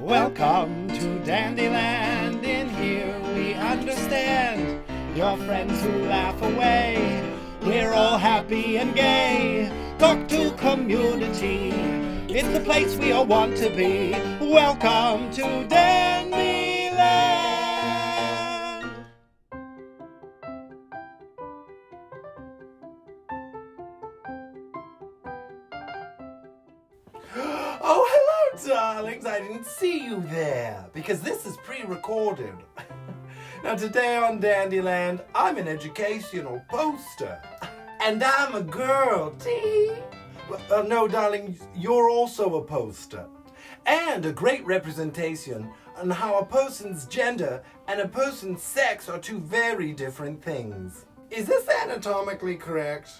Welcome to Dandyland. In here we understand your friends who laugh away. We're all happy and gay. Talk to community. It's the place we all want to be. Welcome to Dandyland. Oh, hello, darlings. I didn't see you there because this is pre-recorded. Now, today on Dandyland, I'm an educational poster. And I'm a girl, tee. No, darling, you're also a poster. And a great representation on how a person's gender and a person's sex are two very different things. Is this anatomically correct?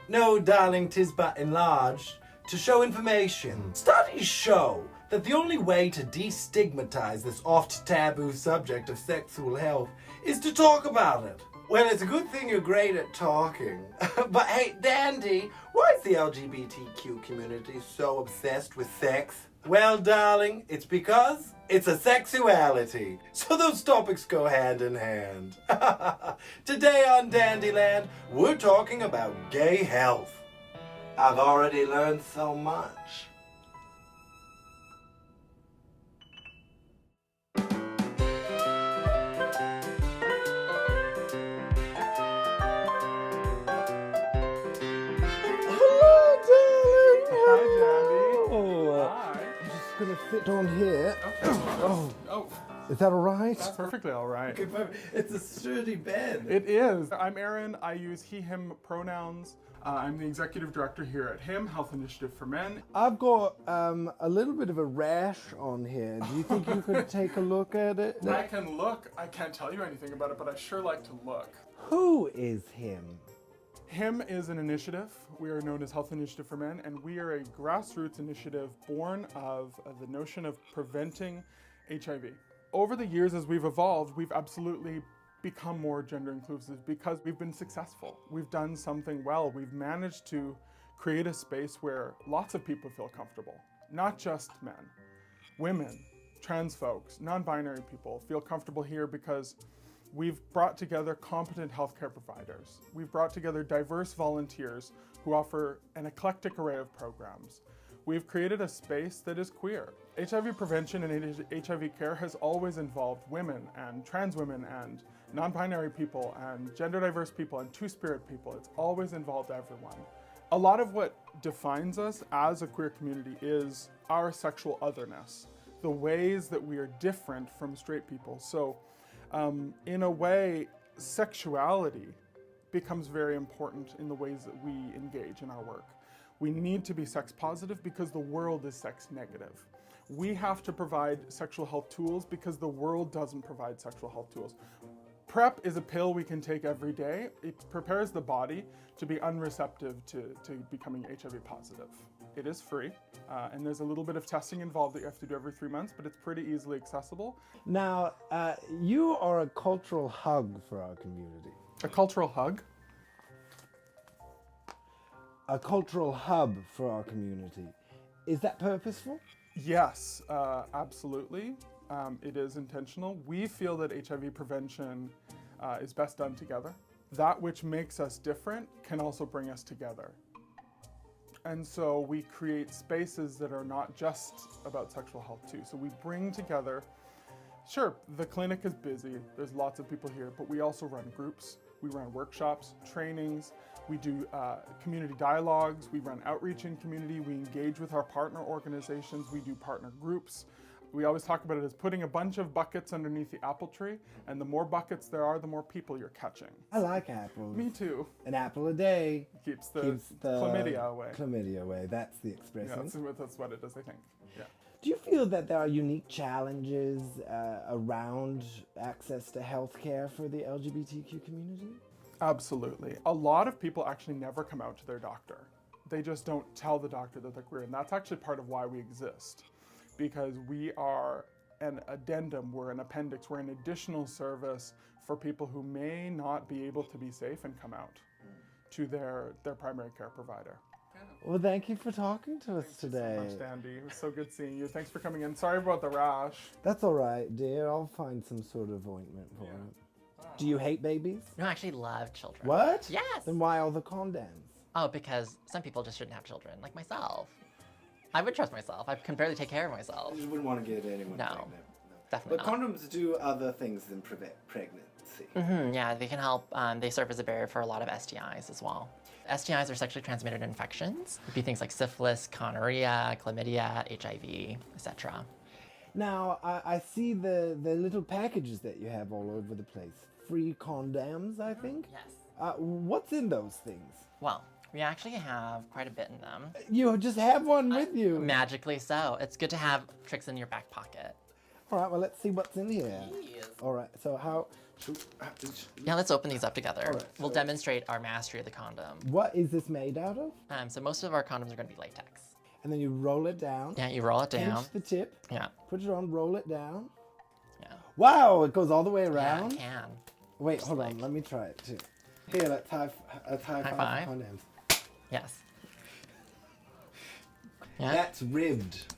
No, darling, 'tis but enlarged to show information. Studies show that the only way to destigmatize this oft taboo subject of sexual health is to talk about it. Well, it's a good thing you're great at talking. But hey, Dandy, why is the LGBTQ community so obsessed with sex? Well, darling, it's because it's a sexuality. So those topics go hand in hand. Today on Dandyland, we're talking about gay health. I've already learned so much. Gonna fit on here. Okay. Oh, is that all right? That's perfectly all right. It's a sturdy bed. It is. I'm Aaron. I use he, him pronouns. I'm the executive director here at H.I.M, Health Initiative for Men. I've got a little bit of a rash on here. Do you think you could take a look at it? I can look. I can't tell you anything about it, but I sure like to look. Who is him? H.I.M is an initiative. We are known as Health Initiative for Men, and we are a grassroots initiative born of the notion of preventing HIV. Over the years, as we've evolved, we've absolutely become more gender inclusive because we've been successful. We've done something well. We've managed to create a space where lots of people feel comfortable, not just men, women, trans folks, non-binary people feel comfortable here because we've brought together competent healthcare providers. We've brought together diverse volunteers who offer an eclectic array of programs. We've created a space that is queer. HIV prevention and HIV care has always involved women and trans women and non-binary people and gender diverse people and two-spirit people. It's always involved everyone. A lot of what defines us as a queer community is our sexual otherness, the ways that we are different from straight people. So in a way, sexuality becomes very important in the ways that we engage in our work. We need to be sex positive because the world is sex negative. We have to provide sexual health tools because the world doesn't provide sexual health tools. PrEP is a pill we can take every day. It prepares the body to be unreceptive to becoming HIV positive. It is free, and there's a little bit of testing involved that you have to do every 3 months, but it's pretty easily accessible. Now, you are a cultural hug for our community. A cultural hug? A cultural hub for our community. Is that purposeful? Yes, absolutely. It is intentional. We feel that HIV prevention is best done together. That which makes us different can also bring us together. And so we create spaces that are not just about sexual health too. So we bring together, sure, the clinic is busy, there's lots of people here, but we also run groups, we run workshops, trainings, we do community dialogues, we run outreach in community, we engage with our partner organizations, we do partner groups. We always talk about it as putting a bunch of buckets underneath the apple tree, and the more buckets there are, the more people you're catching. I like apples. Me too. An apple a day Keeps the chlamydia away. Chlamydia away, that's the expression. Yeah, that's what it is, I think. Yeah. Do you feel that there are unique challenges around access to healthcare for the LGBTQ community? Absolutely. A lot of people actually never come out to their doctor. They just don't tell the doctor that they're queer, and that's actually part of why we exist. Because we are an addendum, we're an appendix, we're an additional service for people who may not be able to be safe and come out to their primary care provider. Well, thank you for talking to us today. Thanks so much, Dandy. It was so good seeing you. Thanks for coming in. Sorry about the rash. That's all right, dear. I'll find some sort of ointment for it. Do you hate babies? No, I actually love children. What? Yes. Then why all the condoms? Oh, because some people just shouldn't have children, like myself. I would trust myself. I can barely take care of myself. You wouldn't want to get anyone No, pregnant. definitely But not. condoms do other things than prevent pregnancy. Yeah, they can help. They serve as a barrier for a lot of STIs as well. STIs are sexually transmitted infections. It'd be things like syphilis, gonorrhea, chlamydia, HIV, etc. Now, I see the little packages that you have all over the place. Free condoms, I think? Yes. What's in those things? Well, we actually have quite a bit in them. You just have one with you. Magically so. It's good to have tricks in your back pocket. All right, well, let's see what's in here. All right, so Yeah, let's open these up together. All right, We'll so- demonstrate our mastery of the condom. what is this made out of? So most of our condoms are going to be latex. And then you roll it down. Yeah, you roll it down. Pinch the tip. Yeah, Put it on, roll it down. yeah. Wow, it goes all the way Yeah, around. it can. Wait, hold on, let me try it too. Here, let's high five five. condoms. Yes. Yeah. That's ribbed.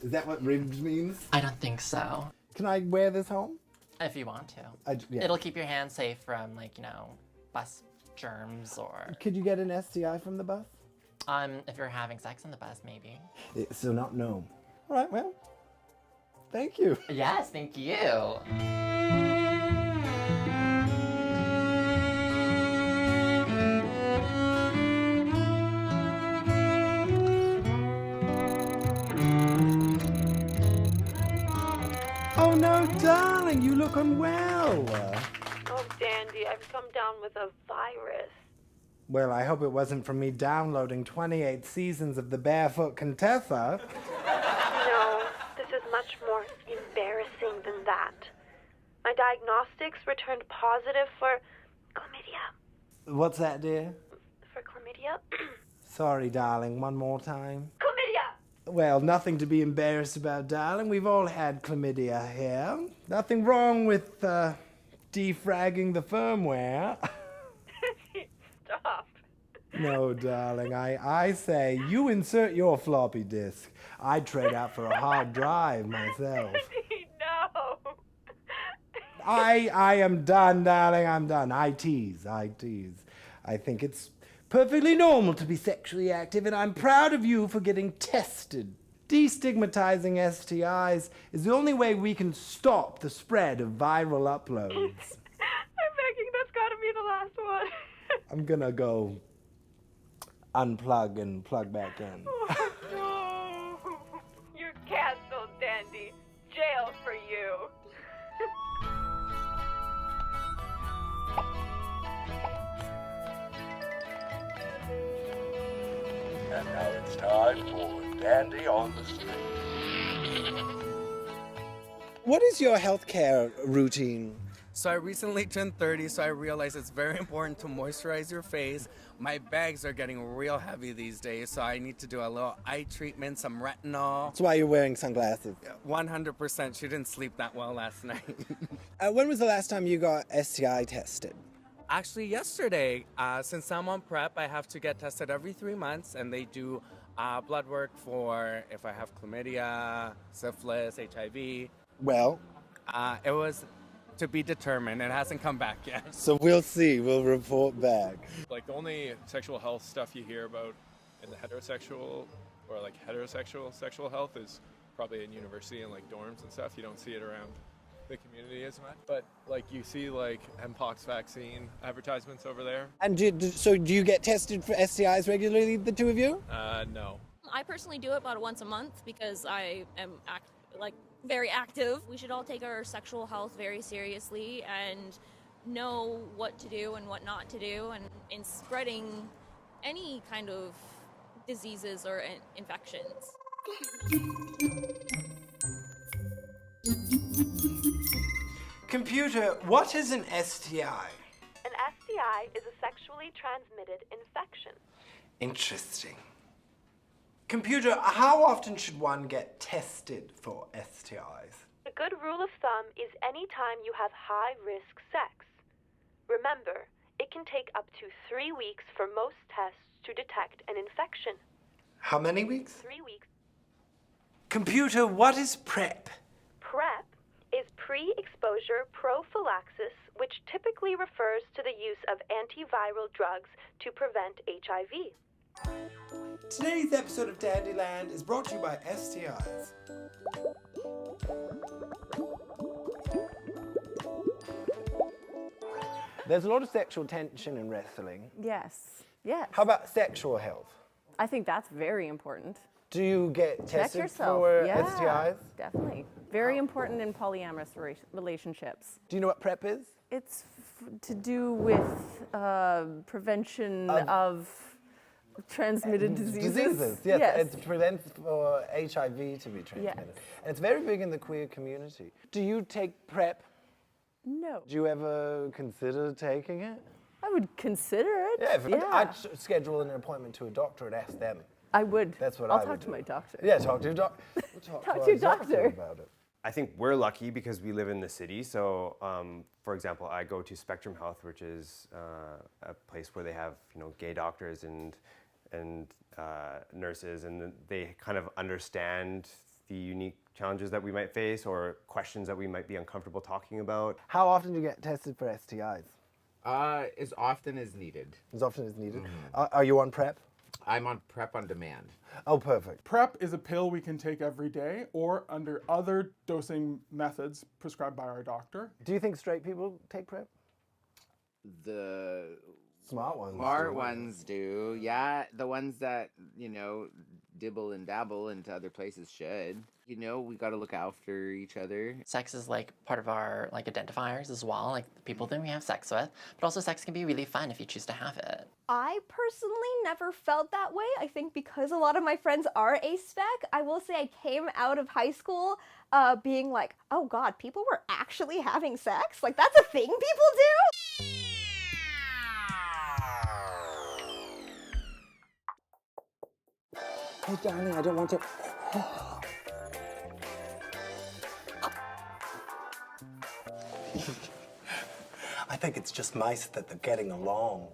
Is that what ribbed means? I don't think so. Can I wear this home? If you want to. Yeah. It'll keep your hands safe from, like, bus germs or, Could you get an STI from the bus? if you're having sex on the bus, maybe. So not no. All right, well, thank you. Yes, thank you. Oh no, darling, you look unwell. Oh, Dandy, I've come down with a virus. Well, I hope it wasn't from me downloading 28 seasons of The Barefoot Contessa. No, this is much more embarrassing than that. My diagnostics returned positive for chlamydia. What's that, dear? For chlamydia? Sorry, darling, one more time. Chlamydia! Well, nothing to be embarrassed about, darling. We've all had chlamydia here. Nothing wrong with defragging the firmware. Stop. No, darling, I say you insert your floppy disk. I'd trade out for a hard drive myself. No. I am done, darling, I'm done. I tease. I think it's perfectly normal to be sexually active, and I'm proud of you for getting tested. Destigmatizing STIs is the only way we can stop the spread of viral uploads. I'm begging, that's gotta be the last one. I'm gonna go unplug and plug back in. No. You're canceled, Dandy. Jail for you. And now it's time for Dandy on the Street. What is your healthcare routine? So I recently turned 30, so I realized it's very important to moisturize your face. My bags are getting real heavy these days, so I need to do a little eye treatment, some retinol. That's why you're wearing sunglasses. 100%, she didn't sleep that well last night. When was the last time you got STI tested? Actually, yesterday, since I'm on PrEP, I have to get tested every 3 months, and they do blood work for if I have chlamydia, syphilis, HIV. Well, It was to be determined. It hasn't come back yet. so we'll see. We'll report back. Like the only sexual health stuff you hear about in the heterosexual or like heterosexual sexual health is probably in university and like dorms and stuff. You don't see it around the community as much. But like you see like Mpox vaccine advertisements over there. And so do you get tested for STIs regularly, the two of you? No. I personally do it about once a month because I am very active. We should all take our sexual health very seriously and know what to do and what not to do, and in spreading any kind of diseases or infections. Computer, what is an STI? An STI is a sexually transmitted infection. Interesting. Computer, how often should one get tested for STIs? A good rule of thumb is any time you have high-risk sex. Remember, It can take up to 3 weeks for most tests to detect an infection. How many weeks? 3 weeks. Computer, what is PrEP? PrEP is pre-exposure prophylaxis, which typically refers to the use of antiviral drugs to prevent HIV. Today's episode of Dandyland is brought to you by STIs. There's a lot of sexual tension in wrestling. Yes. Yes. How about sexual health? I think that's very important. Do you get Check tested yourself. for Yeah, STIs? definitely. Very important in polyamorous relationships. Do you know what PrEP is? It's to do with prevention of transmitted diseases. Yes. It prevents for HIV to be transmitted. Yes. And it's very big in the queer community. Do you take PrEP? No. Do you ever consider taking it? I would consider it. Yeah, I'd schedule an appointment to a doctor and ask them. I would. That's what I'll I would talk to do. my doctor. Yeah, talk to your doctor. Talk to your doctor about it. I think we're lucky because we live in the city. So, for example, I go to Spectrum Health, which is a place where they have gay doctors and nurses, and they kind of understand the unique challenges that we might face or questions that we might be uncomfortable talking about. How often do you get tested for STIs? As often as needed. As often as needed. Are you on PrEP? I'm on PrEP on demand. Oh, perfect. PrEP is a pill we can take every day or under other dosing methods prescribed by our doctor. Do you think straight people take PrEP? The Smart ones. smart ones do. Yeah, the ones that, dibble and dabble into other places should. We got to look after each other. Sex is like part of our identifiers as well, like the people that we have sex with. But also sex can be really fun if you choose to have it. I personally never felt that way. I think because a lot of my friends are aspec, I will say I came out of high school being like, oh God, people were actually having sex? Like, that's a thing people do? Hey, darling, I don't want to. I think it's just nice that they're getting along.